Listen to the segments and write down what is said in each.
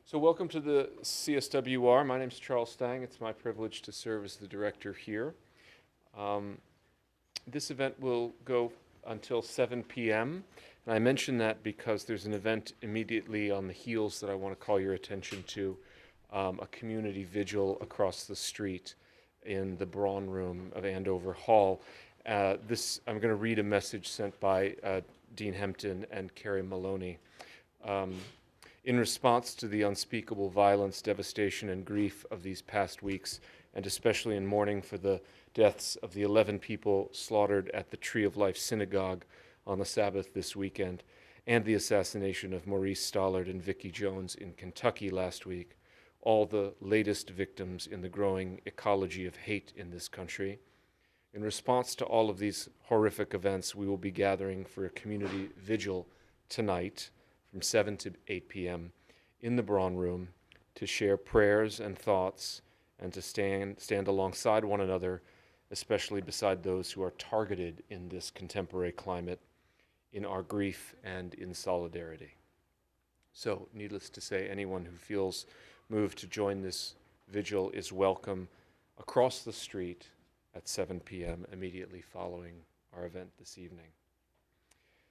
So welcome to the CSWR. My name is Charles Stang. It's my privilege to serve as the director here. This event will go until 7 p.m. And I mention that because there's an event immediately on the heels that I want to call your attention to, a community vigil across the street in the Braun Room of Andover Hall. I'm going to read a message sent by Dean Hempton and Carrie Maloney. In response to the unspeakable violence, devastation, and grief of these past weeks, and especially in mourning for the deaths of the 11 people slaughtered at the Tree of Life Synagogue on the Sabbath this weekend, and the assassination of Maurice Stollard and Vicki Jones in Kentucky last week, all the latest victims in the growing ecology of hate in this country. In response to all of these horrific events, we will be gathering for a community vigil tonight from 7 to 8 p.m. in the Braun Room to share prayers and thoughts and to stand alongside one another, especially beside those who are targeted in this contemporary climate, in our grief and in solidarity. So, needless to say, anyone who feels moved to join this vigil is welcome across the street at 7 p.m. immediately following our event this evening.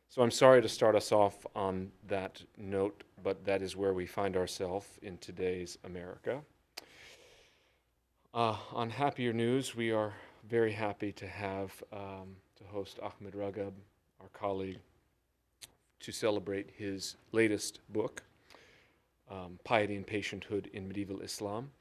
So I'm sorry to start us off on that note, but that is where we find ourselves in today's America. On happier news, we are very happy to have to host Ahmed Ragab, our colleague, to celebrate his latest book, Piety and Patienthood in Medieval Islam.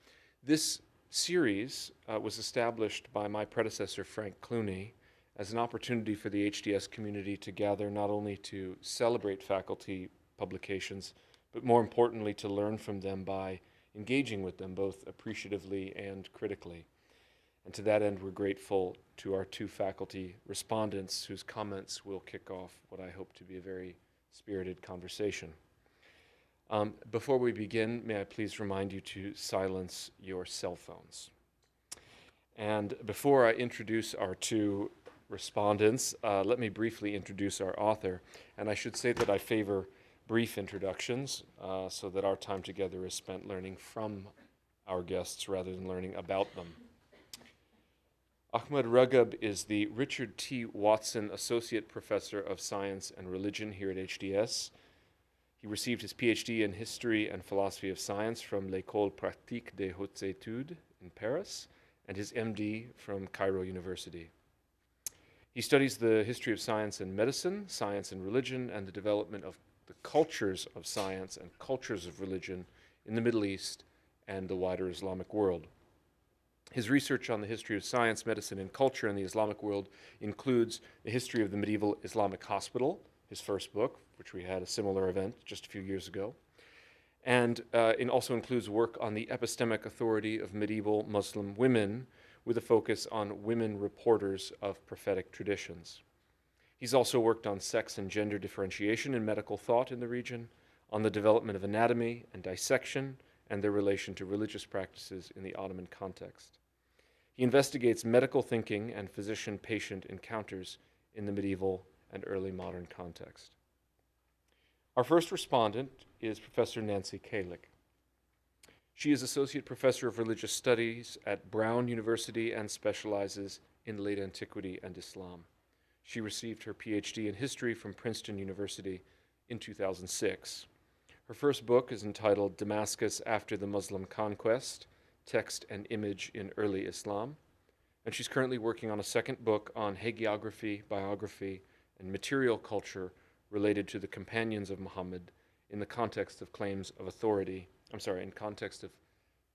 This series was established by my predecessor, Frank Clooney, as an opportunity for the HDS community to gather not only to celebrate faculty publications, but more importantly to learn from them by engaging with them both appreciatively and critically. And to that end, we're grateful to our two faculty respondents whose comments will kick off what I hope to be a very spirited conversation. Before we begin, may I please remind you to silence your cell phones. And before I introduce our two respondents, let me briefly introduce our author. And I should say that I favor brief introductions so that our time together is spent learning from our guests rather than learning about them. Ahmed Ragab is the Richard T. Watson Associate Professor of Science and Religion here at HDS. He received his PhD in History and Philosophy of Science from l'École Pratique des Hautes Études in Paris and his MD from Cairo University. He studies the history of science and medicine, science and religion, and the development of the cultures of science and cultures of religion in the Middle East and the wider Islamic world. His research on the history of science, medicine, and culture in the Islamic world includes the history of the medieval Islamic hospital, his first book, which we had a similar event just a few years ago, and it also includes work on the epistemic authority of medieval Muslim women, with a focus on women reporters of prophetic traditions. He's also worked on sex and gender differentiation in medical thought in the region, on the development of anatomy and dissection, and their relation to religious practices in the Ottoman context. He investigates medical thinking and physician-patient encounters in the medieval and early modern context. Our first respondent is Professor Nancy Khalek. She is Associate Professor of Religious Studies at Brown University and specializes in late antiquity and Islam. She received her PhD in history from Princeton University in 2006. Her first book is entitled Damascus After the Muslim Conquest, Text and Image in Early Islam, and she's currently working on a second book on hagiography, biography, and material culture related to the companions of Muhammad in the context of claims of authority in context of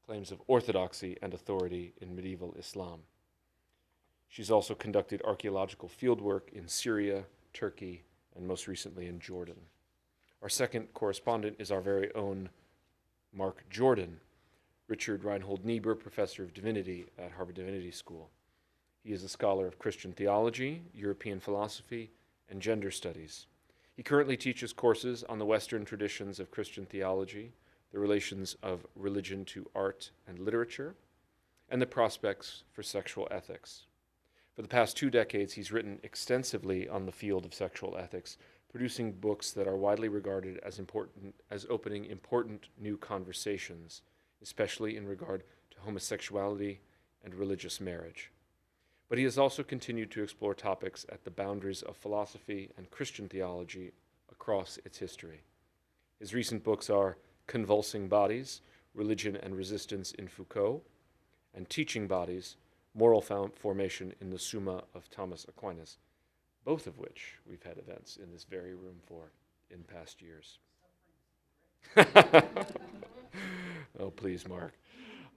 claims of orthodoxy and authority in medieval Islam. She's also conducted archaeological fieldwork in Syria, Turkey, and most recently in Jordan. Our second correspondent is our very own Mark Jordan, Richard Reinhold Niebuhr Professor of Divinity at Harvard Divinity School. He is a scholar of Christian theology, European philosophy, and gender studies. He currently teaches courses on the Western traditions of Christian theology, the relations of religion to art and literature, and the prospects for sexual ethics. For the past 2 decades, he's written extensively on the field of sexual ethics, producing books that are widely regarded as opening important new conversations, especially in regard to homosexuality and religious marriage. But he has also continued to explore topics at the boundaries of philosophy and Christian theology across its history. His recent books are Convulsing Bodies, Religion and Resistance in Foucault, and Teaching Bodies, Moral Formation in the Summa of Thomas Aquinas, both of which we've had events in this very room for in past years. Oh, please, Mark.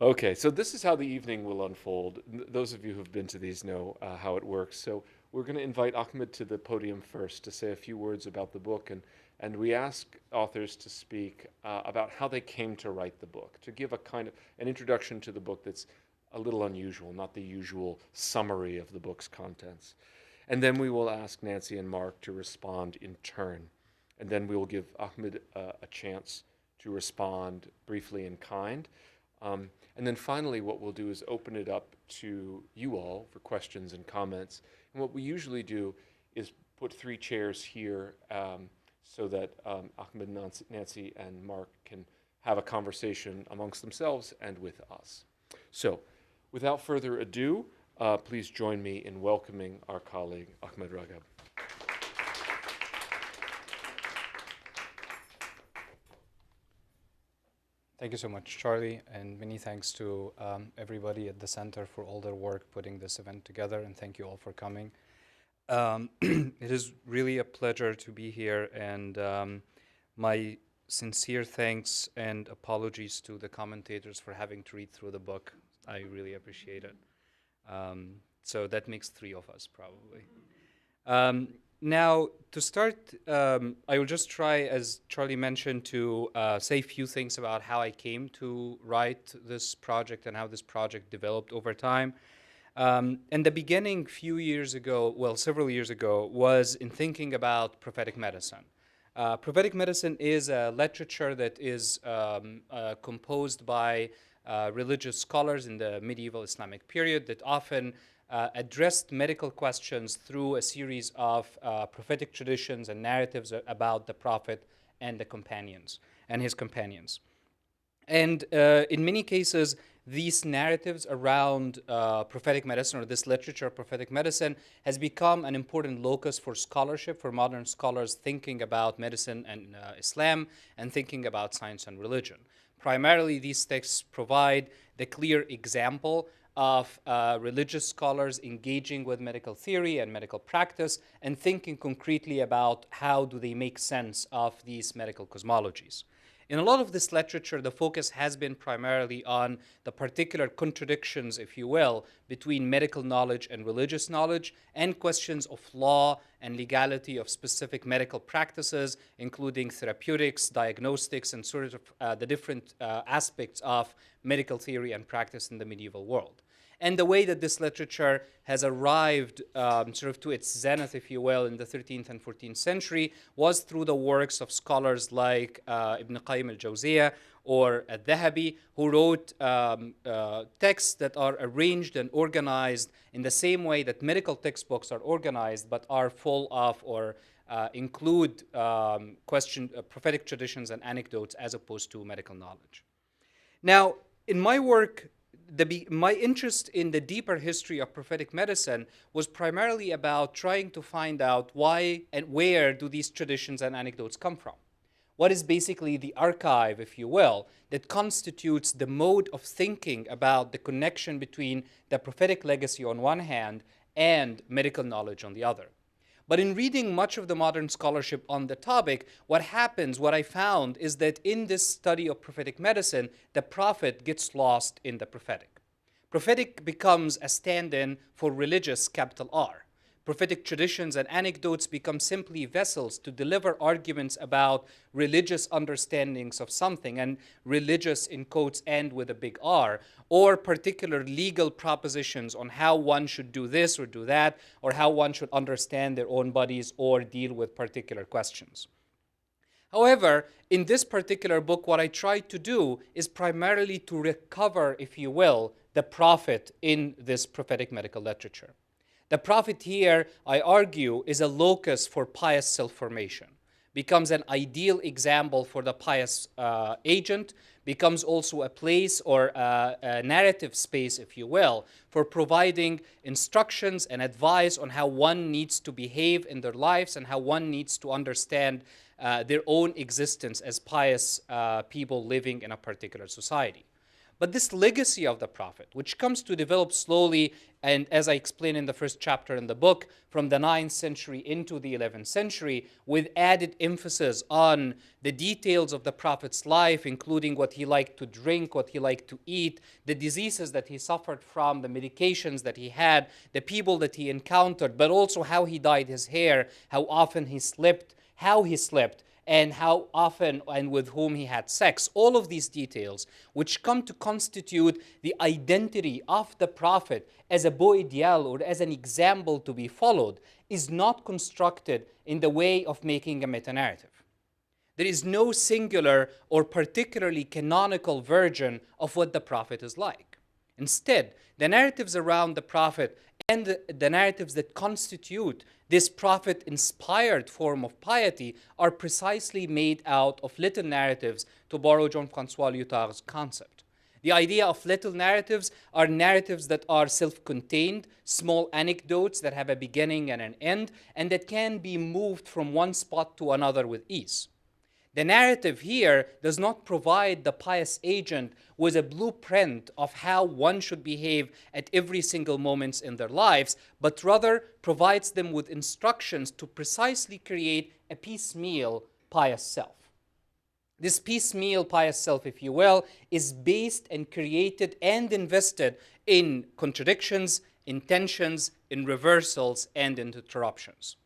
Okay, so this is how the evening will unfold. Those of you who've been to these know how it works. So we're going to invite Ahmed to the podium first to say a few words about the book, and we ask authors to speak about how they came to write the book, to give a kind of an introduction to the book that's a little unusual, not the usual summary of the book's contents. And then we will ask Nancy and Mark to respond in turn. And then we will give Ahmed a chance to respond briefly in kind. And then finally, what we'll do is open it up to you all for questions and comments. And what we usually do is put 3 chairs here so that Ahmed, Nancy, and Mark can have a conversation amongst themselves and with us. So, without further ado, please join me in welcoming our colleague, Ahmed Ragab. Thank you so much, Charlie, and many thanks to everybody at the Center for all their work putting this event together, and thank you all for coming. It is really a pleasure to be here, and my sincere thanks and apologies to the commentators for having to read through the book. I really appreciate it. So that makes 3 of us, probably. Now, to start, I will just try, as Charlie mentioned, to say a few things about how I came to write this project and how this project developed over time. And the beginning few years ago, well, several years ago, was in thinking about prophetic medicine. Prophetic medicine is a literature that is composed by religious scholars in the medieval Islamic period that often addressed medical questions through a series of prophetic traditions and narratives about the prophet and the companions and his companions. And in many cases, these narratives around prophetic medicine, or this literature of prophetic medicine, has become an important locus for scholarship, for modern scholars thinking about medicine and Islam and thinking about science and religion. Primarily, these texts provide the clear example of religious scholars engaging with medical theory and medical practice and thinking concretely about how do they make sense of these medical cosmologies. In a lot of this literature, the focus has been primarily on the particular contradictions, if you will, between medical knowledge and religious knowledge, and questions of law and legality of specific medical practices, including therapeutics, diagnostics, and sort of the different aspects of medical theory and practice in the medieval world. And the way that this literature has arrived sort of to its zenith, if you will, in the 13th and 14th century was through the works of scholars like Ibn Qayyim al-Jawziyah or al-Dhahabi, who wrote texts that are arranged and organized in the same way that medical textbooks are organized, but are full of or include prophetic traditions and anecdotes as opposed to medical knowledge. Now, in my work, my interest in the deeper history of prophetic medicine was primarily about trying to find out why and where do these traditions and anecdotes come from. What is basically the archive, if you will, that constitutes the mode of thinking about the connection between the prophetic legacy on one hand and medical knowledge on the other. But in reading much of the modern scholarship on the topic, what I found is that in this study of prophetic medicine, the prophet gets lost in the prophetic. Prophetic becomes a stand-in for religious, capital R. Prophetic traditions and anecdotes become simply vessels to deliver arguments about religious understandings of something, and religious in quotes end with a big R, or particular legal propositions on how one should do this or do that, or how one should understand their own bodies or deal with particular questions. However, in this particular book, what I tried to do is primarily to recover, if you will, the prophet in this prophetic medical literature. The prophet here, I argue, is a locus for pious self-formation, becomes an ideal example for the pious agent, becomes also a place or a narrative space, if you will, for providing instructions and advice on how one needs to behave in their lives and how one needs to understand their own existence as pious people living in a particular society. But this legacy of the prophet, which comes to develop slowly, and as I explain in the first chapter in the book, from the 9th century into the 11th century, with added emphasis on the details of the prophet's life, including what he liked to drink, what he liked to eat, the diseases that he suffered from, the medications that he had, the people that he encountered, but also how he dyed his hair, how often he slept, how he slept, and how often and with whom he had sex. All of these details, which come to constitute the identity of the prophet as a beau ideal or as an example to be followed, is not constructed in the way of making a meta-narrative. There is no singular or particularly canonical version of what the prophet is like. Instead, the narratives around the prophet and the narratives that constitute this prophet-inspired form of piety are precisely made out of little narratives, to borrow Jean-Francois Lyotard's concept. The idea of little narratives are narratives that are self-contained, small anecdotes that have a beginning and an end, and that can be moved from one spot to another with ease. The narrative here does not provide the pious agent with a blueprint of how one should behave at every single moment in their lives, but rather provides them with instructions to precisely create a piecemeal pious self. This piecemeal pious self, if you will, is based and created and invested in contradictions, in tensions, in reversals, and in interruptions.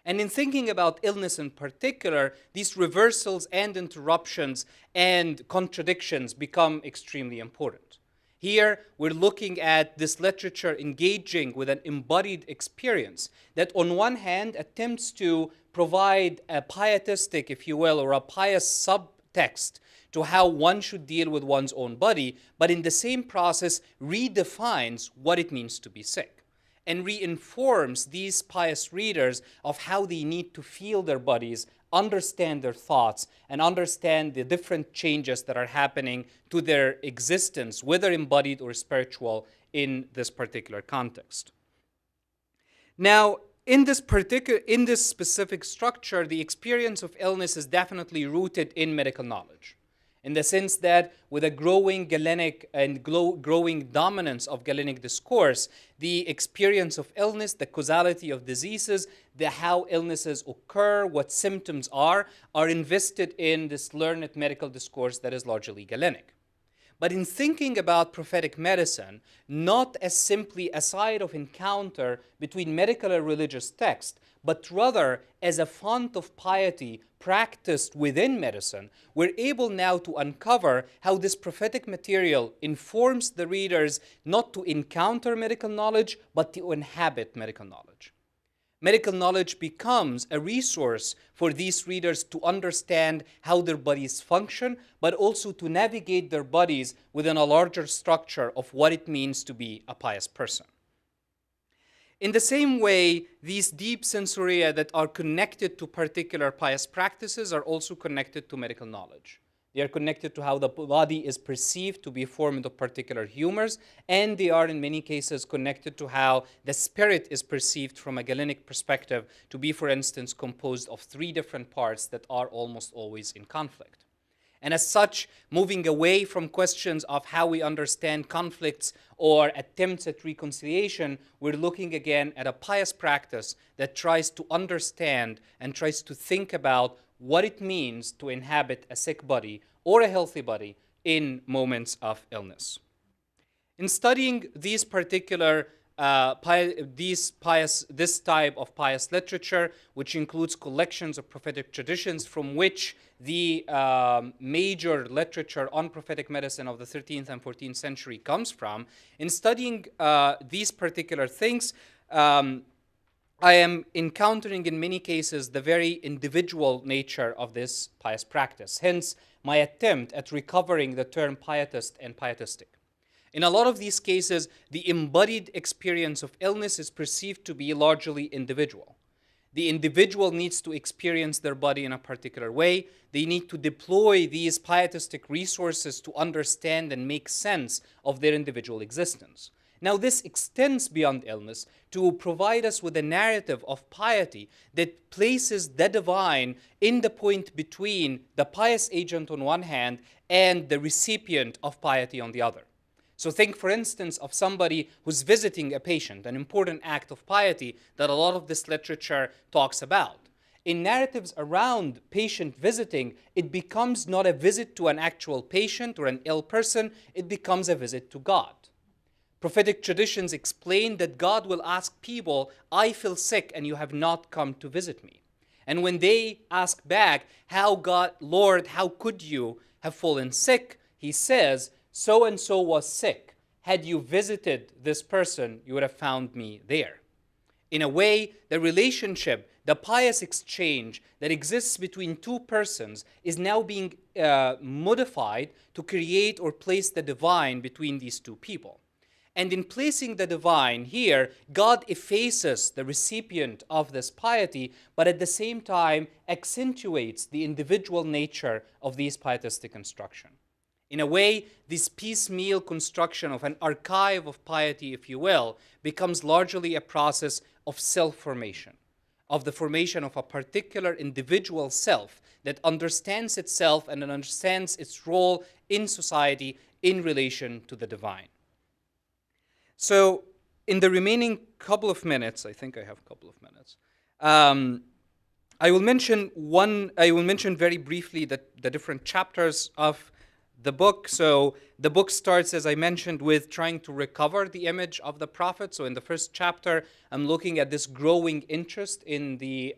And in thinking about illness in particular, these reversals and interruptions and contradictions become extremely important. Here, we're looking at this literature engaging with an embodied experience that on one hand attempts to provide a pietistic, if you will, or a pious subtext to how one should deal with one's own body, but in the same process redefines what it means to be sick, and reinforms these pious readers of how they need to feel their bodies, understand their thoughts, and understand the different changes that are happening to their existence, whether embodied or spiritual, in this particular context. Now, in this specific structure, the experience of illness is definitely rooted in medical knowledge, in the sense that with a growing Galenic and growing dominance of Galenic discourse, the experience of illness, the causality of diseases, how illnesses occur, what symptoms are invested in this learned medical discourse that is largely Galenic. But in thinking about prophetic medicine, not as simply a site of encounter between medical and religious text, but rather as a font of piety practiced within medicine, we're able now to uncover how this prophetic material informs the readers not to encounter medical knowledge, but to inhabit medical knowledge. Medical knowledge becomes a resource for these readers to understand how their bodies function, but also to navigate their bodies within a larger structure of what it means to be a pious person. In the same way, these deep sensoria that are connected to particular pious practices are also connected to medical knowledge. They are connected to how the body is perceived to be formed of particular humors, and they are in many cases connected to how the spirit is perceived from a Galenic perspective to be, for instance, composed of 3 different parts that are almost always in conflict. And as such, moving away from questions of how we understand conflicts or attempts at reconciliation, we're looking again at a pious practice that tries to understand and tries to think about what it means to inhabit a sick body or a healthy body in moments of illness. In studying these particular this type of pious literature, which includes collections of prophetic traditions from which the major literature on prophetic medicine of the 13th and 14th century comes from, in studying these particular things, I am encountering in many cases the very individual nature of this pious practice. Hence, my attempt at recovering the term pietist and pietistic. In a lot of these cases, the embodied experience of illness is perceived to be largely individual. The individual needs to experience their body in a particular way. They need to deploy these pietistic resources to understand and make sense of their individual existence. Now, this extends beyond illness to provide us with a narrative of piety that places the divine in the point between the pious agent on one hand and the recipient of piety on the other. So think, for instance, of somebody who's visiting a patient, an important act of piety that a lot of this literature talks about. In narratives around patient visiting, it becomes not a visit to an actual patient or an ill person, it becomes a visit to God. Prophetic traditions explain that God will ask people, I feel sick and you have not come to visit me. And when they ask back, how God, Lord, how could you have fallen sick? He says, so and so was sick. Had you visited this person, you would have found me there. In a way, the relationship, the pious exchange that exists between two persons is now being modified to create or place the divine between these two people. And in placing the divine here, God effaces the recipient of this piety, but at the same time accentuates the individual nature of these pietistic instruction. In a way, this piecemeal construction of an archive of piety, if you will, becomes largely a process of self-formation, of the formation of a particular individual self that understands itself and understands its role in society in relation to the divine. So, in the remaining couple of minutes, I think I have a couple of minutes, I will mention very briefly the different chapters of the book. So the book starts, as I mentioned, with trying to recover the image of the prophet. So in the first chapter, I'm looking at this growing interest in the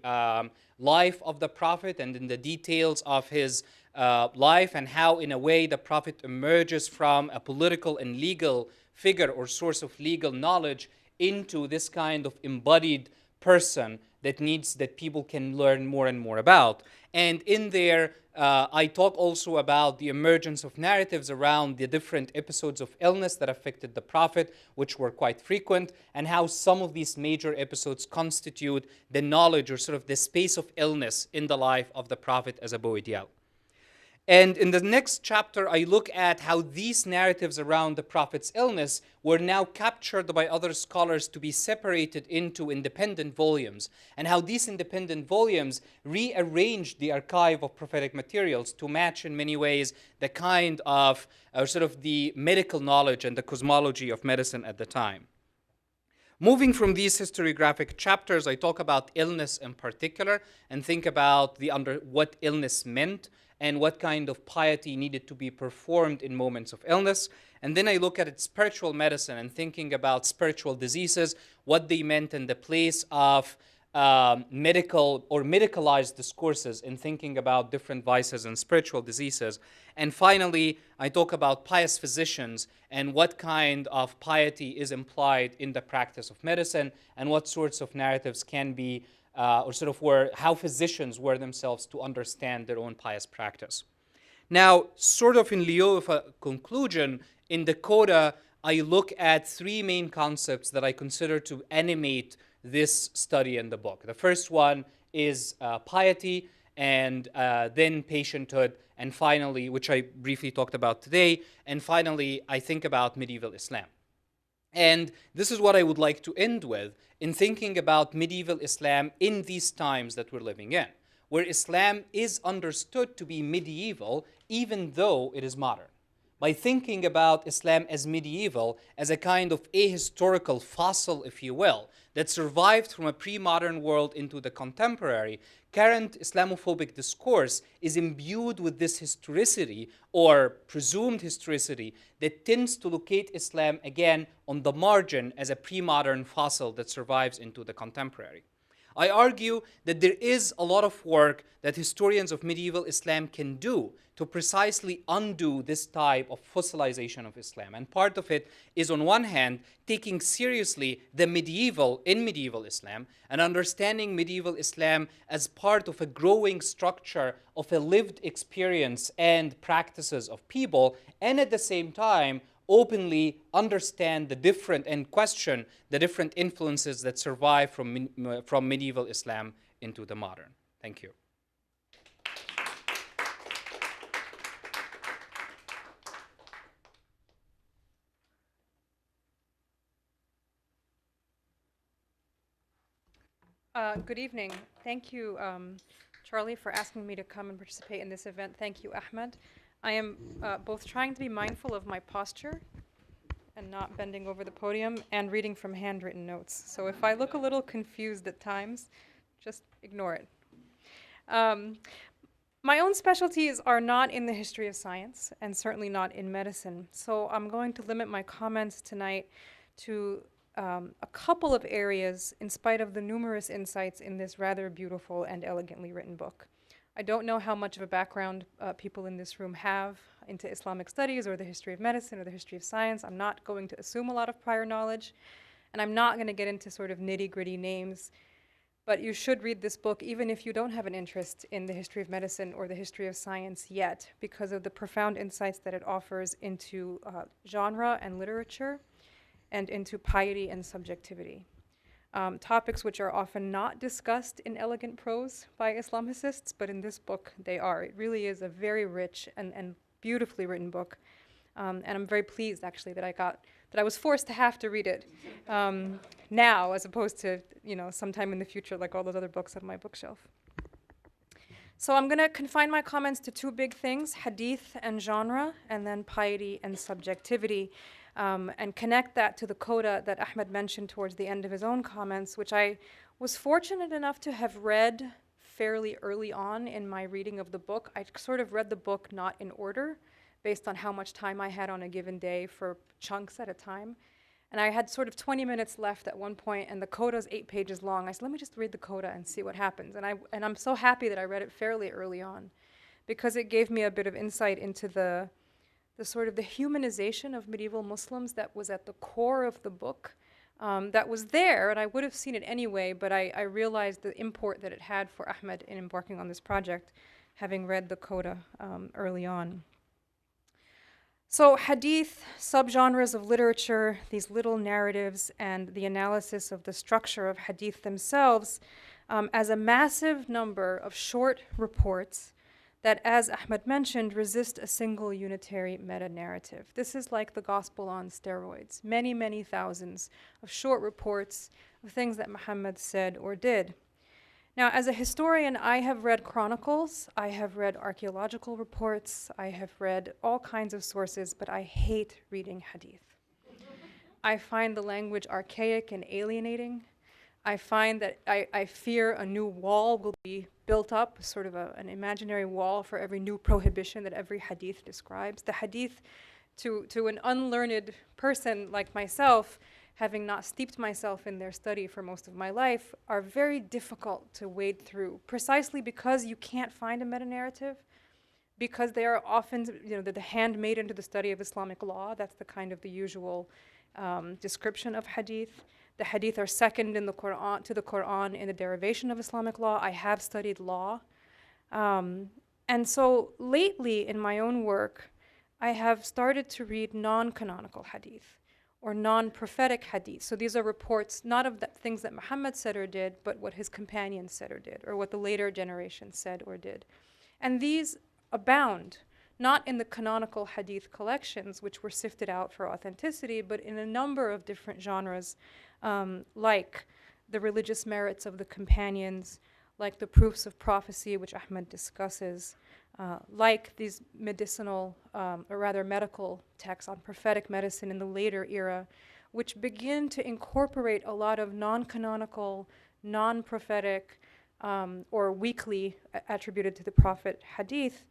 life of the prophet and in the details of his life, and how, in a way, the prophet emerges from a political and legal figure or source of legal knowledge into this kind of embodied person that people can learn more and more about. And in there, I talk also about the emergence of narratives around the different episodes of illness that affected the prophet, which were quite frequent, and how some of these major episodes constitute the knowledge or sort of the space of illness in the life of the prophet as a beau ideal. And in the next chapter, I look at how these narratives around the prophet's illness were now captured by other scholars to be separated into independent volumes, and how these independent volumes rearranged the archive of prophetic materials to match in many ways the kind of sort of the medical knowledge and the cosmology of medicine at the time. Moving from these historiographic chapters, I talk about illness in particular and think about what illness meant and what kind of piety needed to be performed in moments of illness. And then I look at spiritual medicine and thinking about spiritual diseases, what they meant in the place of medical or medicalized discourses in thinking about different vices and spiritual diseases. And finally, I talk about pious physicians and what kind of piety is implied in the practice of medicine and what sorts of narratives can be how physicians were themselves to understand their own pious practice. Now, sort of in lieu of a conclusion, in the coda, I look at three main concepts that I consider to animate this study in the book. The first one is piety, and then patienthood, and finally, which I briefly talked about today, and finally, I think about medieval Islam. And this is what I would like to end with in thinking about medieval Islam in these times that we're living in, where Islam is understood to be medieval even though it is modern. By thinking about Islam as medieval, as a kind of ahistorical fossil, if you will, that survived from a pre-modern world into the contemporary, current Islamophobic discourse is imbued with this historicity or presumed historicity that tends to locate Islam again on the margin as a pre-modern fossil that survives into the contemporary. I argue that there is a lot of work that historians of medieval Islam can do to precisely undo this type of fossilization of Islam. And part of it is, on one hand, taking seriously the medieval in medieval Islam and understanding medieval Islam as part of a growing structure of a lived experience and practices of people, and at the same time, openly understand the different and question the different influences that survive from medieval Islam into the modern. Thank you. Good evening. Thank you, Charlie, for asking me to come and participate in this event. Thank you, Ahmed. I am both trying to be mindful of my posture and not bending over the podium and reading from handwritten notes. So if I look a little confused at times, just ignore it. My own specialties are not in the history of science and certainly not in medicine. So I'm going to limit my comments tonight to a couple of areas in spite of the numerous insights in this rather beautiful and elegantly written book. I don't know how much of a background people in this room have into Islamic studies or the history of medicine or the history of science. I'm not going to assume a lot of prior knowledge, and I'm not going to get into sort of nitty-gritty names, but you should read this book even if you don't have an interest in the history of medicine or the history of science yet, because of the profound insights that it offers into genre and literature, and into piety and subjectivity. Topics which are often not discussed in elegant prose by Islamicists, but in this book they are. It really is a very rich and beautifully written book. And I'm very pleased actually that I was forced to have to read it now as opposed to, sometime in the future like all those other books on my bookshelf. So I'm gonna confine my comments to two big things, hadith and genre, and then piety and subjectivity. And connect that to the coda that Ahmed mentioned towards the end of his own comments, which I was fortunate enough to have read fairly early on in my reading of the book. I sort of read the book not in order, based on how much time I had on a given day for chunks at a time. And I had sort of 20 minutes left at one point, and the coda's 8 pages long. I said, let me just read the coda and see what happens. And I'm so happy that I read it fairly early on, because it gave me a bit of insight into the sort of the humanization of medieval Muslims that was at the core of the book, that was there, and I would have seen it anyway, but I realized the import that it had for Ahmed in embarking on this project, having read the coda early on. So hadith, subgenres of literature, these little narratives, and the analysis of the structure of hadith themselves as a massive number of short reports that, as Ahmed mentioned, resist a single unitary meta-narrative. This is like the gospel on steroids. Many, many thousands of short reports of things that Muhammad said or did. Now, as a historian, I have read chronicles, I have read archaeological reports, I have read all kinds of sources, but I hate reading hadith. I find the language archaic and alienating. I find that I fear a new wall will be built up, sort of an imaginary wall for every new prohibition that every hadith describes. The hadith, to an unlearned person like myself, having not steeped myself in their study for most of my life, are very difficult to wade through, precisely because you can't find a meta-narrative, because they are often, the hand made into the study of Islamic law. That's the kind of the usual description of hadith. The hadith are second in the Quran, to the Quran in the derivation of Islamic law. I have studied law. And so lately in my own work, I have started to read non-canonical hadith or non-prophetic hadith. So these are reports not of the things that Muhammad said or did, but what his companions said or did, or what the later generation said or did. And these abound, not in the canonical hadith collections, which were sifted out for authenticity, but in a number of different genres, like the religious merits of the companions, like the proofs of prophecy, which Ahmed discusses, like these medicinal, or rather medical texts on prophetic medicine in the later era, which begin to incorporate a lot of non-canonical, non-prophetic, or weakly attributed to the Prophet hadith,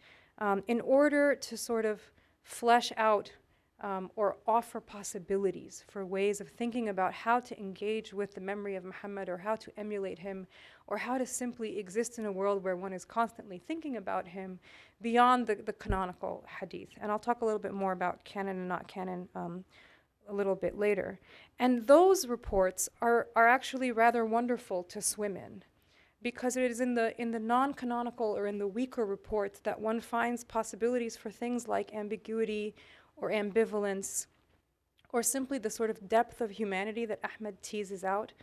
in order to sort of flesh out or offer possibilities for ways of thinking about how to engage with the memory of Muhammad, or how to emulate him, or how to simply exist in a world where one is constantly thinking about him beyond the canonical hadith. And I'll talk a little bit more about canon and not canon a little bit later. And those reports are actually rather wonderful to swim in, because it is in the non-canonical or in the weaker reports that one finds possibilities for things like ambiguity or ambivalence or simply the sort of depth of humanity that Ahmed teases out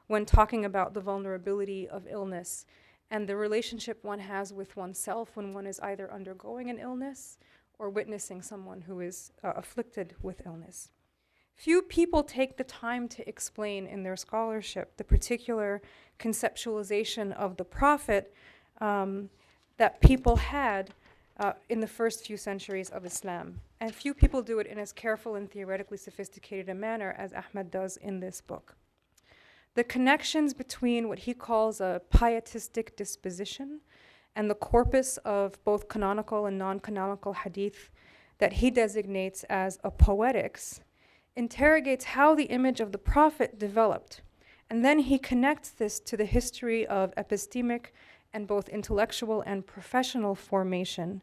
when talking about the vulnerability of illness and the relationship one has with oneself when one is either undergoing an illness or witnessing someone who is afflicted with illness. Few people take the time to explain in their scholarship the particular conceptualization of the prophet that people had in the first few centuries of Islam. And few people do it in as careful and theoretically sophisticated a manner as Ahmed does in this book. The connections between what he calls a pietistic disposition and the corpus of both canonical and non-canonical hadith that he designates as a poetics interrogates how the image of the prophet developed. And then he connects this to the history of epistemic and both intellectual and professional formation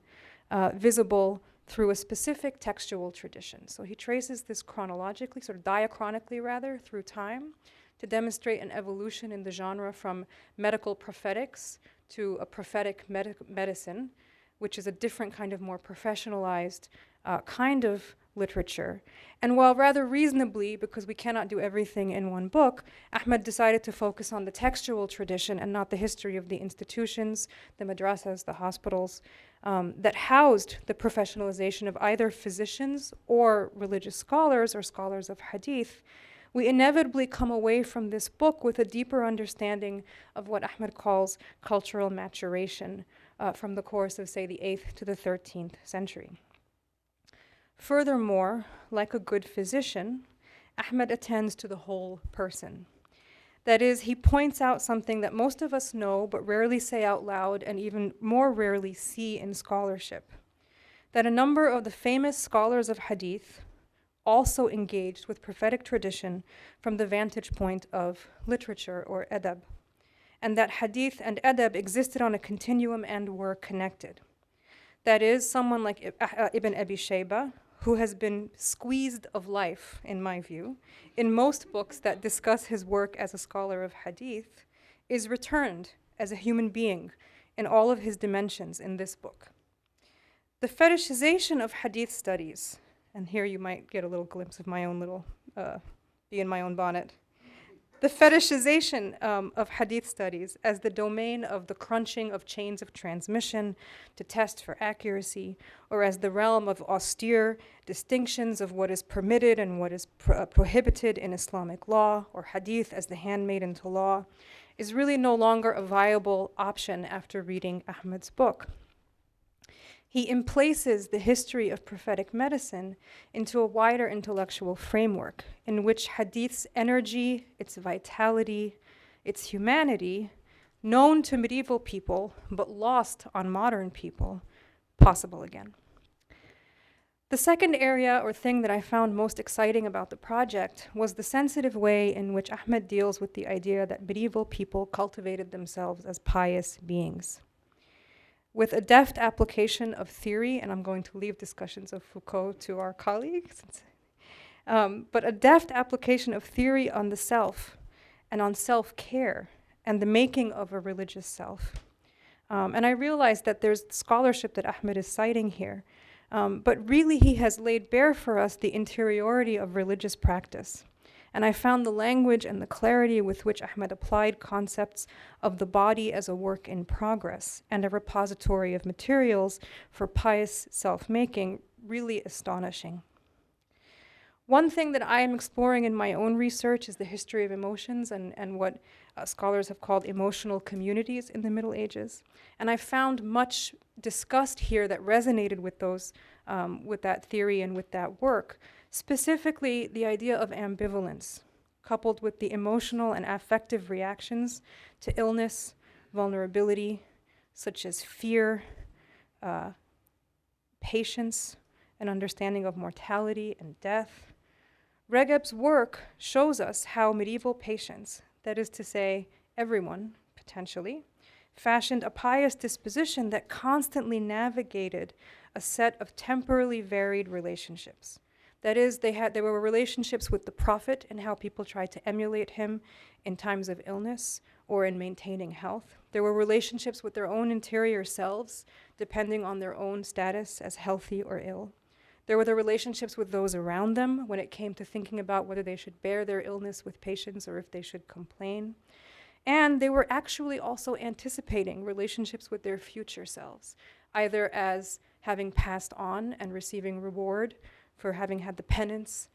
visible through a specific textual tradition. So he traces this chronologically, sort of diachronically rather, through time to demonstrate an evolution in the genre from medical prophetics to a prophetic medicine, which is a different kind of more professionalized kind of literature. And while rather reasonably, because we cannot do everything in one book, Ahmed decided to focus on the textual tradition and not the history of the institutions, the madrasas, the hospitals, that housed the professionalization of either physicians or religious scholars or scholars of hadith, we inevitably come away from this book with a deeper understanding of what Ahmed calls cultural maturation from the course of, say, the 8th to the 13th century. Furthermore, like a good physician, Ahmed attends to the whole person. That is, he points out something that most of us know but rarely say out loud and even more rarely see in scholarship, that a number of the famous scholars of hadith also engaged with prophetic tradition from the vantage point of literature or adab, and that hadith and adab existed on a continuum and were connected. That is, someone like Ibn Abi Shayba, who has been squeezed of life, in my view, in most books that discuss his work as a scholar of hadith, is returned as a human being in all of his dimensions in this book. The fetishization of hadith studies, and here you might get a little glimpse of my own little, be in my own bonnet. The fetishization of hadith studies as the domain of the crunching of chains of transmission to test for accuracy, or as the realm of austere distinctions of what is permitted and what is prohibited in Islamic law, or hadith as the handmaiden to law, is really no longer a viable option after reading Ahmed's book. He emplaces the history of prophetic medicine into a wider intellectual framework in which hadith's energy, its vitality, its humanity, known to medieval people but lost on modern people, possible again. The second area or thing that I found most exciting about the project was the sensitive way in which Ahmed deals with the idea that medieval people cultivated themselves as pious beings. With a deft application of theory, and I'm going to leave discussions of Foucault to our colleagues, but a deft application of theory on the self and on self-care and the making of a religious self. And I realized that there's scholarship that Ahmed is citing here, but really he has laid bare for us the interiority of religious practice. And I found the language and the clarity with which Ahmed applied concepts of the body as a work in progress and a repository of materials for pious self-making really astonishing. One thing that I am exploring in my own research is the history of emotions and what scholars have called emotional communities in the Middle Ages. And I found much discussed here that resonated with those, with that theory and with that work. Specifically, the idea of ambivalence, coupled with the emotional and affective reactions to illness, vulnerability, such as fear, patience, an understanding of mortality and death. Ragab's work shows us how medieval patients, that is to say, everyone, potentially, fashioned a pious disposition that constantly navigated a set of temporally varied relationships. That is, there were relationships with the prophet and how people tried to emulate him in times of illness or in maintaining health. There were relationships with their own interior selves, depending on their own status as healthy or ill. There were the relationships with those around them when it came to thinking about whether they should bear their illness with patience or if they should complain. And they were actually also anticipating relationships with their future selves, either as having passed on and receiving reward for having had the penance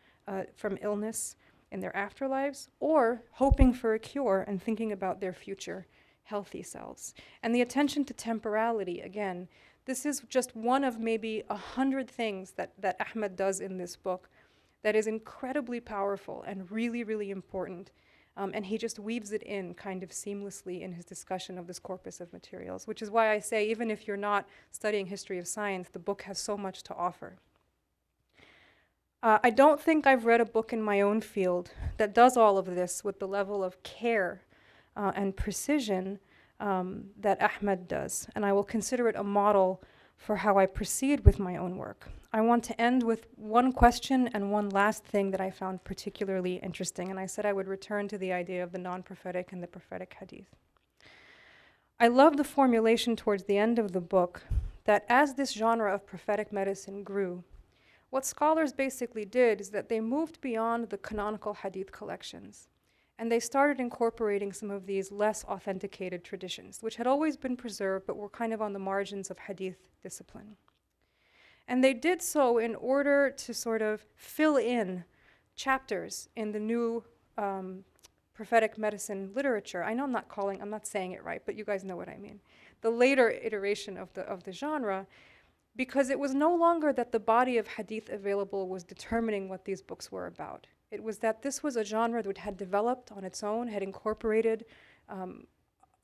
from illness in their afterlives, or hoping for a cure and thinking about their future healthy selves. And the attention to temporality, again, this is just one of maybe 100 things that Ahmed does in this book that is incredibly powerful and really, really important. And he just weaves it in kind of seamlessly in his discussion of this corpus of materials, which is why I say even if you're not studying history of science, the book has so much to offer. I don't think I've read a book in my own field that does all of this with the level of care and precision that Ahmed does, and I will consider it a model for how I proceed with my own work. I want to end with one question and one last thing that I found particularly interesting, and I said I would return to the idea of the non-prophetic and the prophetic hadith. I love the formulation towards the end of the book that as this genre of prophetic medicine grew, what scholars basically did is that they moved beyond the canonical hadith collections, and they started incorporating some of these less authenticated traditions, which had always been preserved but were kind of on the margins of hadith discipline. And they did so in order to sort of fill in chapters in the new prophetic medicine literature. I know I'm not saying it right, but you guys know what I mean. The later iteration of the genre, because it was no longer that the body of hadith available was determining what these books were about. It was that this was a genre that had developed on its own, had incorporated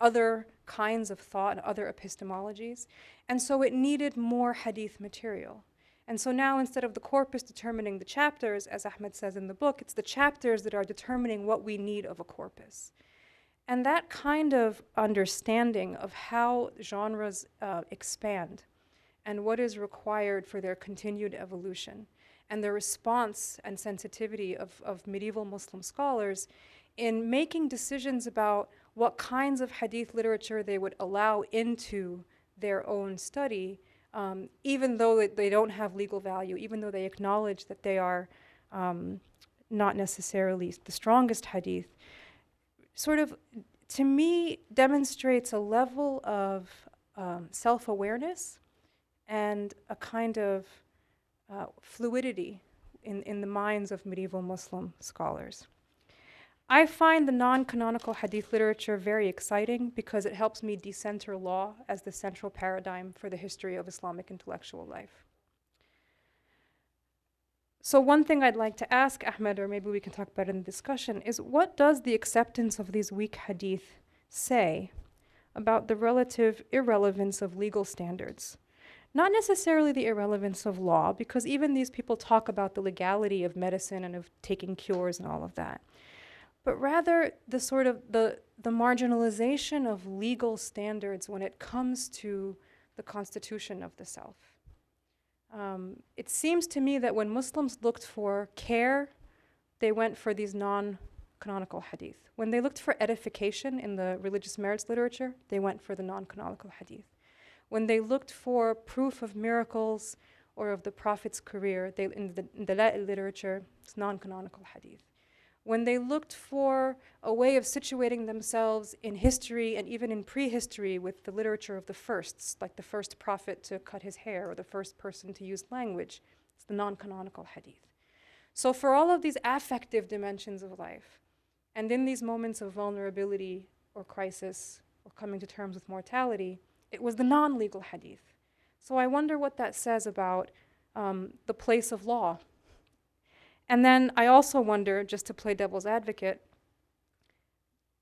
other kinds of thought and other epistemologies, and so it needed more hadith material. And so now instead of the corpus determining the chapters, as Ahmed says in the book, it's the chapters that are determining what we need of a corpus. And that kind of understanding of how genres expand and what is required for their continued evolution, and the response and sensitivity of medieval Muslim scholars in making decisions about what kinds of hadith literature they would allow into their own study, even though they don't have legal value, even though they acknowledge that they are not necessarily the strongest hadith, sort of, to me, demonstrates a level of self-awareness and a kind of fluidity in the minds of medieval Muslim scholars. I find the non-canonical hadith literature very exciting because it helps me decenter law as the central paradigm for the history of Islamic intellectual life. So one thing I'd like to ask Ahmed, or maybe we can talk about it in the discussion, is what does the acceptance of these weak hadith say about the relative irrelevance of legal standards? Not necessarily the irrelevance of law, because even these people talk about the legality of medicine and of taking cures and all of that, but rather the sort of the marginalization of legal standards when it comes to the constitution of the self. It seems to me that when Muslims looked for care, they went for these non-canonical hadith. When they looked for edification in the religious merits literature, they went for the non-canonical hadith. When they looked for proof of miracles or of the Prophet's career, in the Dalail literature, it's non-canonical hadith. When they looked for a way of situating themselves in history and even in prehistory with the literature of the firsts, like the first prophet to cut his hair or the first person to use language, it's the non-canonical hadith. So for all of these affective dimensions of life, and in these moments of vulnerability or crisis or coming to terms with mortality, it was the non-legal hadith. So I wonder what that says about the place of law. And then I also wonder, just to play devil's advocate,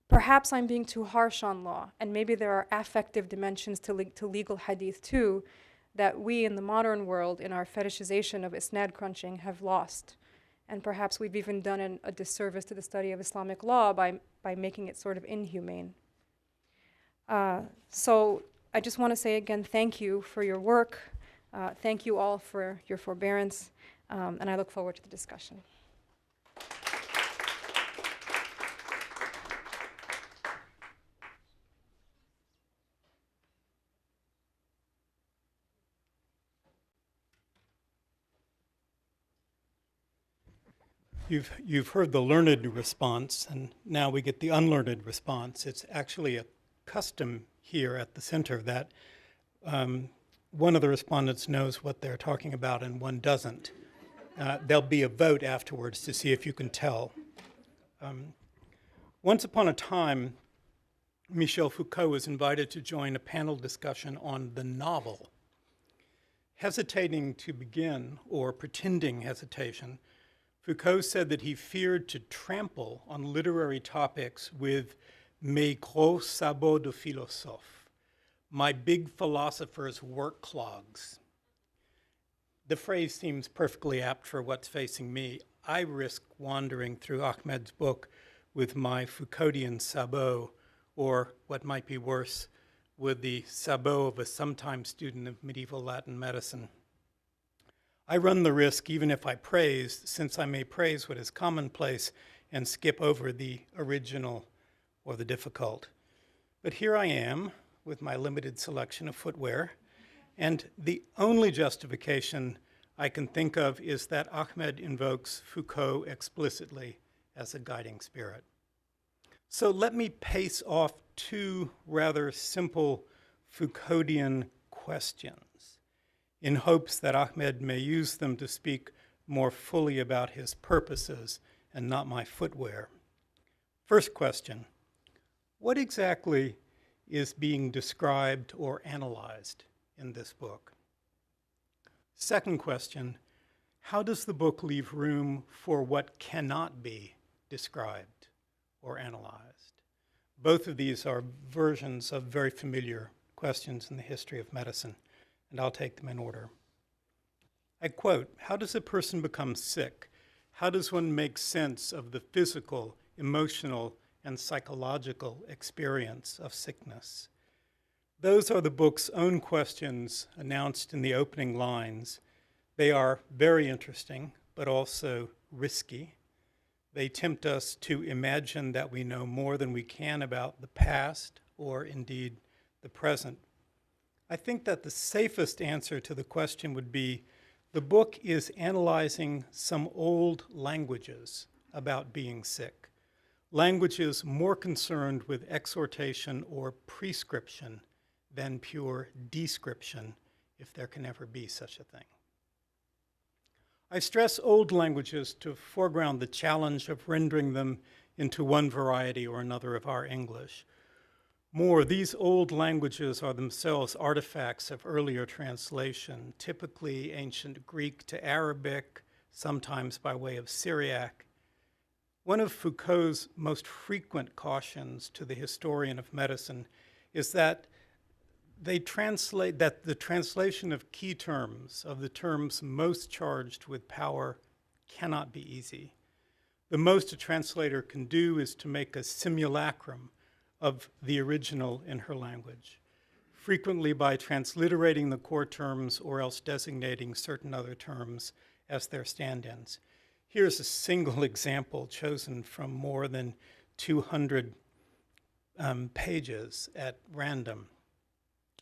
perhaps I'm being too harsh on law, and maybe there are affective dimensions to legal hadith too that we in the modern world, in our fetishization of isnad crunching, have lost. And perhaps we've even done a disservice to the study of Islamic law by making it sort of inhumane. So I just want to say again, thank you for your work. Thank you all for your forbearance. And I look forward to the discussion. You've heard the learned response, and now we get the unlearned response. It's actually a custom here at the center that one of the respondents knows what they're talking about and one doesn't. There'll be a vote afterwards to see if you can tell. Once upon a time, Michel Foucault was invited to join a panel discussion on the novel. Hesitating to begin, or pretending hesitation, Foucault said that he feared to trample on literary topics with mes gros sabots de philosophe, my big philosopher's work clogs. The phrase seems perfectly apt for what's facing me. I risk wandering through Ahmed's book with my Foucauldian sabot, or what might be worse, with the sabot of a sometime student of medieval Latin medicine. I run the risk, even if I praise, since I may praise what is commonplace and skip over the original or the difficult. But here I am with my limited selection of footwear, and the only justification I can think of is that Ahmed invokes Foucault explicitly as a guiding spirit. So let me pace off two rather simple Foucauldian questions in hopes that Ahmed may use them to speak more fully about his purposes and not my footwear. First question, what exactly is being described or analyzed in this book? Second question, how does the book leave room for what cannot be described or analyzed? Both of these are versions of very familiar questions in the history of medicine, and I'll take them in order. I quote, how does a person become sick? How does one make sense of the physical, emotional, and psychological experience of sickness? Those are the book's own questions announced in the opening lines. They are very interesting, but also risky. They tempt us to imagine that we know more than we can about the past, or indeed the present. I think that the safest answer to the question would be, the book is analyzing some old languages about being sick, languages more concerned with exhortation or prescription than pure description, if there can ever be such a thing. I stress old languages to foreground the challenge of rendering them into one variety or another of our English. More, these old languages are themselves artifacts of earlier translation, typically ancient Greek to Arabic, sometimes by way of Syriac. One of Foucault's most frequent cautions to the historian of medicine is that the translation of key terms, of the terms most charged with power, cannot be easy. The most a translator can do is to make a simulacrum of the original in her language, frequently by transliterating the core terms or else designating certain other terms as their stand-ins. Here's a single example chosen from more than 200 pages at random,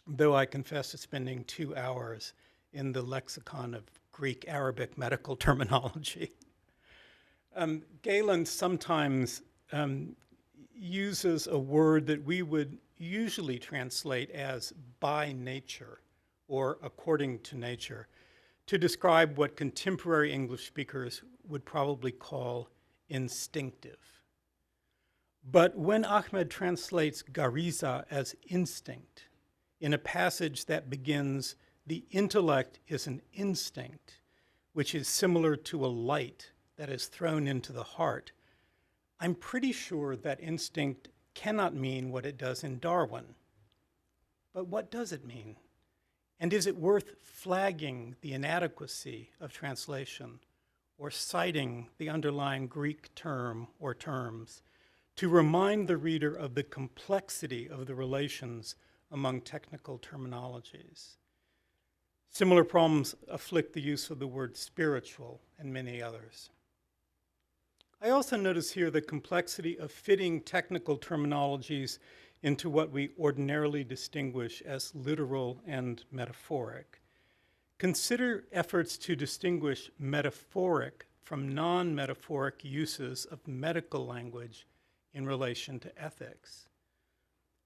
though I confess to spending 2 hours in the lexicon of Greek-Arabic medical terminology. Galen sometimes uses a word that we would usually translate as by nature or according to nature to describe what contemporary English speakers would probably call instinctive. But when Ahmed translates gariza as instinct in a passage that begins, the intellect is an instinct, which is similar to a light that is thrown into the heart, I'm pretty sure that instinct cannot mean what it does in Darwin. But what does it mean? And is it worth flagging the inadequacy of translation or citing the underlying Greek term or terms to remind the reader of the complexity of the relations among technical terminologies? Similar problems afflict the use of the word spiritual and many others. I also notice here the complexity of fitting technical terminologies into what we ordinarily distinguish as literal and metaphoric. Consider efforts to distinguish metaphoric from non-metaphoric uses of medical language in relation to ethics.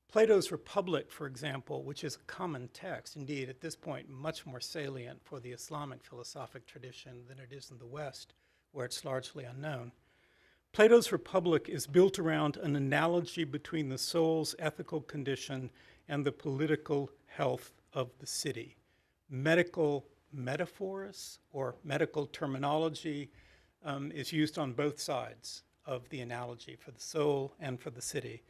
Plato's Republic, for example, which is a common text, indeed at this point much more salient for the Islamic philosophic tradition than it is in the West, where it's largely unknown. Plato's Republic is built around an analogy between the soul's ethical condition and the political health of the city. Medical metaphors or medical terminology is used on both sides of the analogy for the soul and for the city.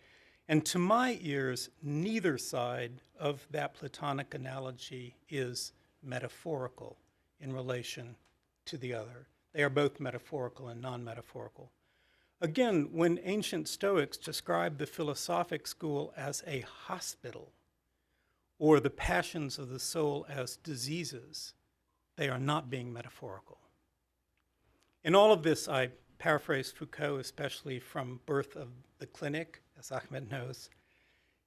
And to my ears, neither side of that Platonic analogy is metaphorical in relation to the other. They are both metaphorical and non-metaphorical. Again, when ancient Stoics described the philosophic school as a hospital or the passions of the soul as diseases, they are not being metaphorical. In all of this, I paraphrase Foucault, especially from Birth of the Clinic, as Ahmed knows.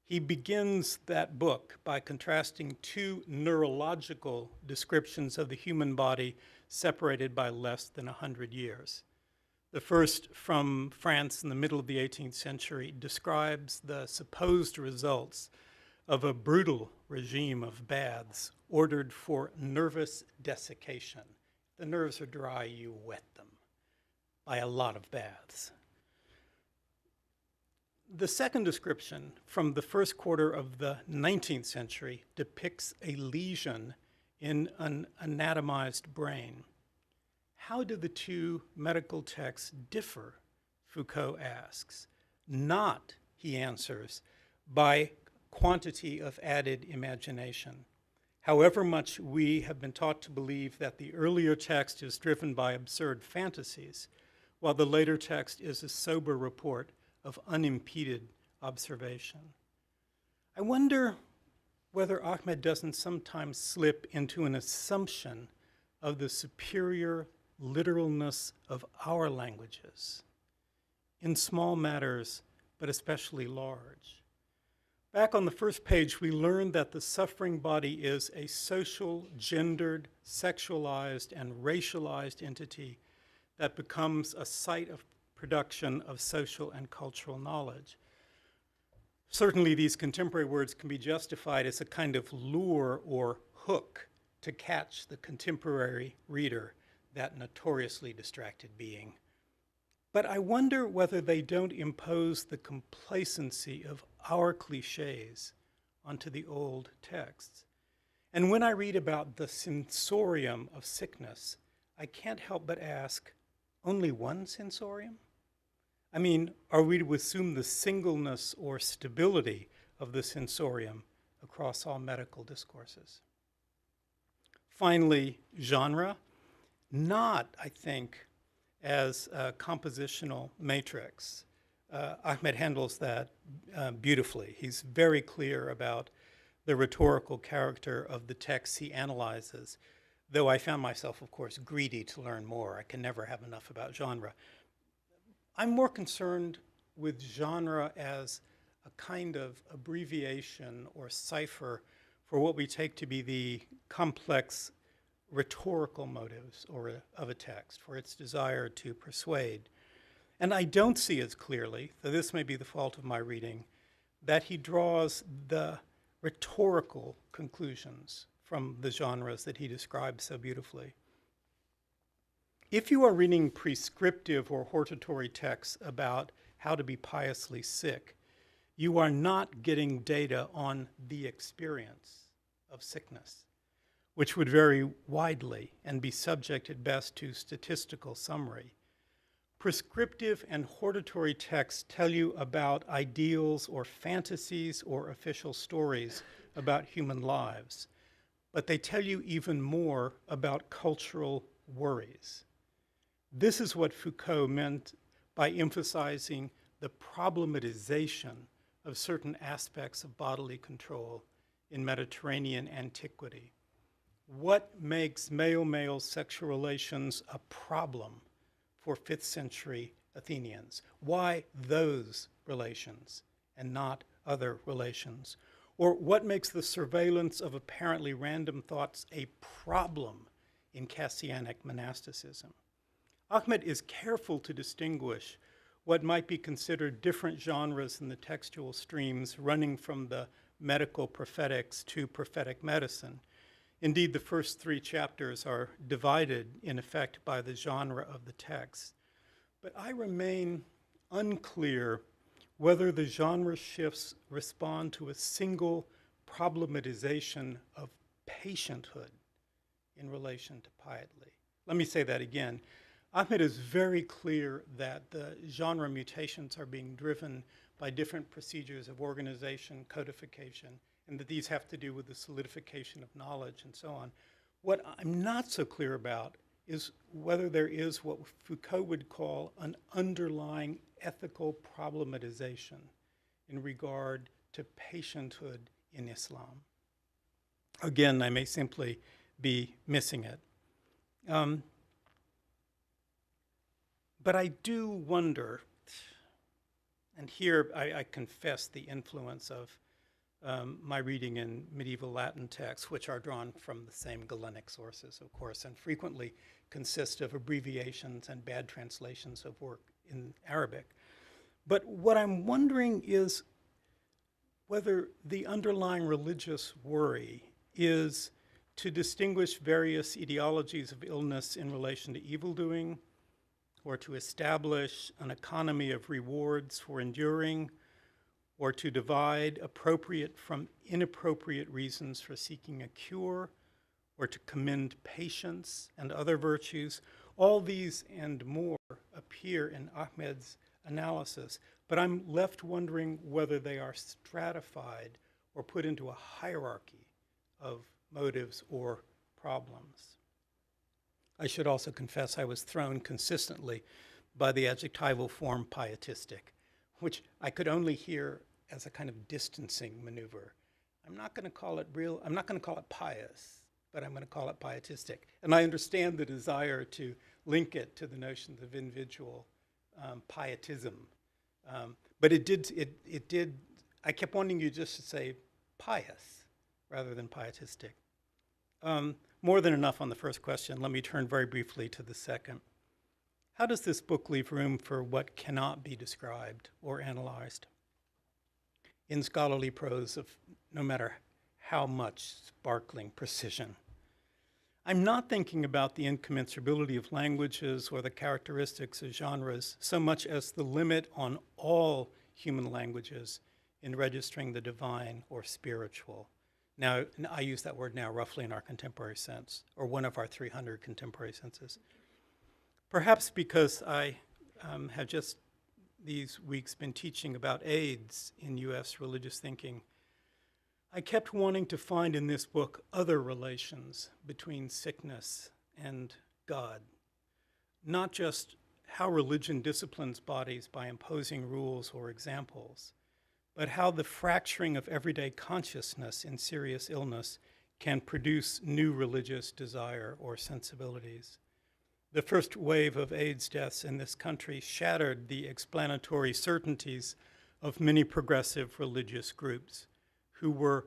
He begins that book by contrasting two neurological descriptions of the human body separated by less than 100 years. The first, from France in the middle of the 18th century, describes the supposed results of a brutal regime of baths ordered for nervous desiccation. If the nerves are dry, you wet them by a lot of baths. The second description, from the first quarter of the 19th century, depicts a lesion in an anatomized brain. How do the two medical texts differ, Foucault asks? Not, he answers, by quantity of added imagination. However much we have been taught to believe that the earlier text is driven by absurd fantasies, while the later text is a sober report of unimpeded observation. I wonder whether Ahmed doesn't sometimes slip into an assumption of the superior literalness of our languages in small matters, but especially large. Back on the first page, we learned that the suffering body is a social, gendered, sexualized, and racialized entity that becomes a site of production of social and cultural knowledge. Certainly, these contemporary words can be justified as a kind of lure or hook to catch the contemporary reader, that notoriously distracted being. But I wonder whether they don't impose the complacency of our cliches onto the old texts. And when I read about the sensorium of sickness, I can't help but ask, only one sensorium? I mean, are we to assume the singleness or stability of the sensorium across all medical discourses? Finally, genre, not, I think, as a compositional matrix. Ahmed handles that beautifully. He's very clear about the rhetorical character of the texts he analyzes, though I found myself, of course, greedy to learn more. I can never have enough about genre. I'm more concerned with genre as a kind of abbreviation or cipher for what we take to be the complex rhetorical motives of a text, for its desire to persuade. And I don't see as clearly, though this may be the fault of my reading, that he draws the rhetorical conclusions from the genres that he describes so beautifully. If you are reading prescriptive or hortatory texts about how to be piously sick, you are not getting data on the experience of sickness, which would vary widely and be subject at best to statistical summary. Prescriptive and hortatory texts tell you about ideals or fantasies or official stories about human lives, but they tell you even more about cultural worries. This is what Foucault meant by emphasizing the problematization of certain aspects of bodily control in Mediterranean antiquity. What makes male-male sexual relations a problem for 5th century Athenians? Why those relations and not other relations? Or what makes the surveillance of apparently random thoughts a problem in Cassianic monasticism? Ahmed is careful to distinguish what might be considered different genres in the textual streams running from the medical prophetics to prophetic medicine. Indeed, the first 3 chapters are divided, in effect, by the genre of the text. But I remain unclear whether the genre shifts respond to a single problematization of patienthood in relation to piety. Let me say that again. Ahmed is very clear that the genre mutations are being driven by different procedures of organization, codification, and that these have to do with the solidification of knowledge and so on. What I'm not so clear about is whether there is what Foucault would call an underlying ethical problematization in regard to patienthood in Islam. Again, I may simply be missing it. But I do wonder, and here I confess the influence of my reading in medieval Latin texts, which are drawn from the same Galenic sources, of course, and frequently consist of abbreviations and bad translations of work in Arabic. But what I'm wondering is whether the underlying religious worry is to distinguish various etiologies of illness in relation to evildoing, or to establish an economy of rewards for enduring, or to divide appropriate from inappropriate reasons for seeking a cure, or to commend patience and other virtues. All these and more appear in Ahmed's analysis, but I'm left wondering whether they are stratified or put into a hierarchy of motives or problems. I should also confess I was thrown consistently by the adjectival form pietistic, which I could only hear as a kind of distancing maneuver. I'm not going to call it pious, but I'm going to call it pietistic. And I understand the desire to link it to the notions of individual pietism. But I kept wanting you just to say pious rather than pietistic. More than enough on the first question. Let me turn very briefly to the second. How does this book leave room for what cannot be described or analyzed in scholarly prose of no matter how much sparkling precision? I'm not thinking about the incommensurability of languages or the characteristics of genres so much as the limit on all human languages in registering the divine or spiritual. Now, I use that word now roughly in our contemporary sense, or one of our 300 contemporary senses. Perhaps because I have just these weeks been teaching about AIDS in US religious thinking, I kept wanting to find in this book other relations between sickness and God. Not just how religion disciplines bodies by imposing rules or examples, but how the fracturing of everyday consciousness in serious illness can produce new religious desire or sensibilities. The first wave of AIDS deaths in this country shattered the explanatory certainties of many progressive religious groups who were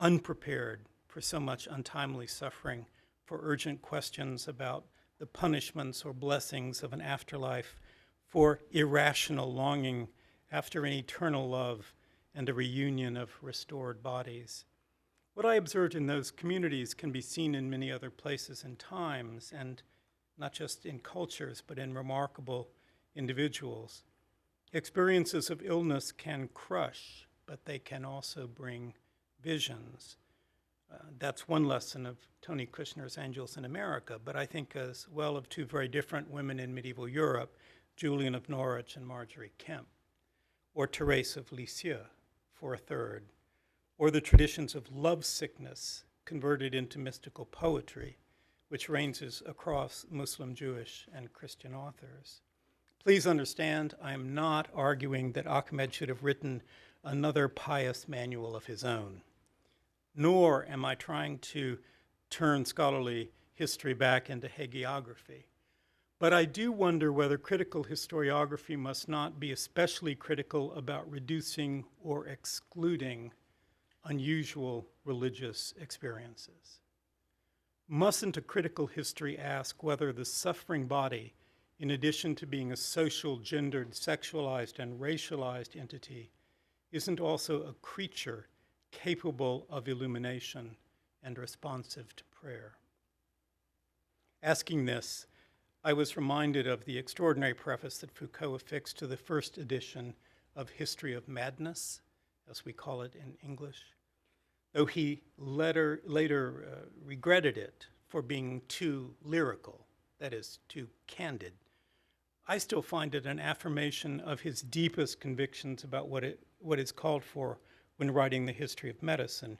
unprepared for so much untimely suffering, for urgent questions about the punishments or blessings of an afterlife, for irrational longing after an eternal love and a reunion of restored bodies. What I observed in those communities can be seen in many other places and times, and not just in cultures, but in remarkable individuals. Experiences of illness can crush, but they can also bring visions. That's one lesson of Tony Kushner's Angels in America, but I think as well of 2 very different women in medieval Europe, Julian of Norwich and Marjorie Kemp, or Therese of Lisieux, for a third, or the traditions of love sickness converted into mystical poetry, which ranges across Muslim, Jewish, and Christian authors. Please understand, I am not arguing that Ahmed should have written another pious manual of his own, nor am I trying to turn scholarly history back into hagiography. But I do wonder whether critical historiography must not be especially critical about reducing or excluding unusual religious experiences. Mustn't a critical history ask whether the suffering body in addition to being a social, gendered, sexualized, and racialized entity, isn't also a creature capable of illumination and responsive to prayer? Asking this, I was reminded of the extraordinary preface that Foucault affixed to the first edition of History of Madness, as we call it in English, though he later regretted it for being too lyrical, that is, too candid. I still find it an affirmation of his deepest convictions about what is called for when writing the history of medicine,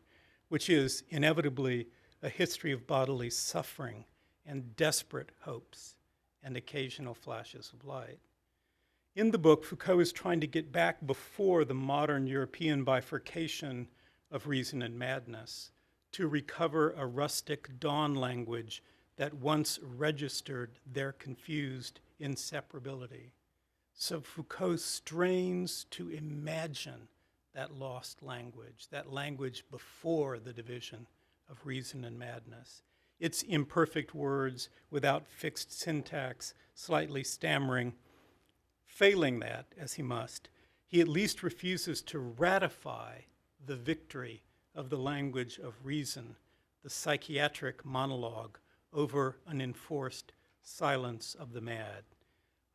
which is inevitably a history of bodily suffering and desperate hopes and occasional flashes of light. In the book, Foucault is trying to get back before the modern European bifurcation of reason and madness to recover a rustic dawn language that once registered their confused inseparability. So Foucault strains to imagine that lost language, that language before the division of reason and madness. Its imperfect words without fixed syntax, slightly stammering. Failing that, as he must, he at least refuses to ratify the victory of the language of reason, the psychiatric monologue over an enforced silence of the mad.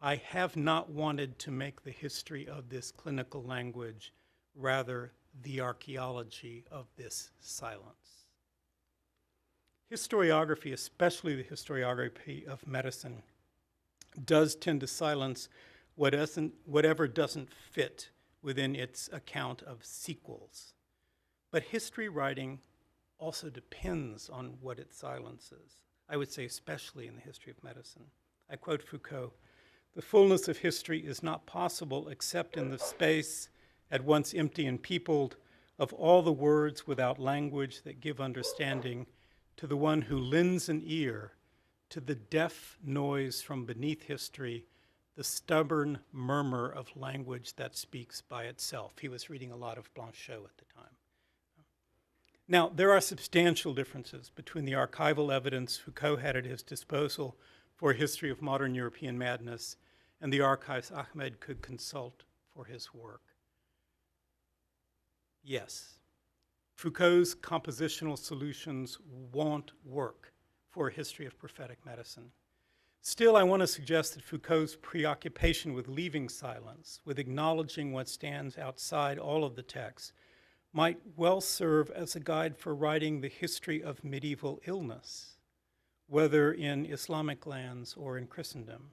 I have not wanted to make the history of this clinical language, rather the archaeology of this silence. Historiography, especially the historiography of medicine, does tend to silence whatever doesn't fit within its account of sequels. But history writing also depends on what it silences. I would say especially in the history of medicine. I quote Foucault, "The fullness of history is not possible except in the space, at once empty and peopled, of all the words without language that give understanding to the one who lends an ear to the deaf noise from beneath history, the stubborn murmur of language that speaks by itself." He was reading a lot of Blanchot at the time. Now, there are substantial differences between the archival evidence Foucault had at his disposal for a history of modern European madness and the archives Ahmed could consult for his work. Yes, Foucault's compositional solutions won't work for a history of prophetic medicine. Still, I want to suggest that Foucault's preoccupation with leaving silence, with acknowledging what stands outside all of the text, might well serve as a guide for writing the history of medieval illness, whether in Islamic lands or in Christendom.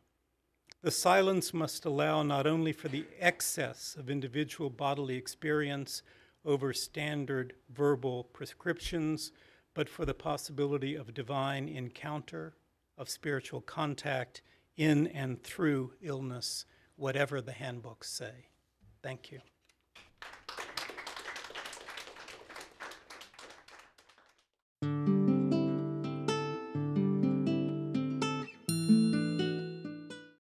The silence must allow not only for the excess of individual bodily experience over standard verbal prescriptions, but for the possibility of divine encounter, of spiritual contact in and through illness, whatever the handbooks say. Thank you.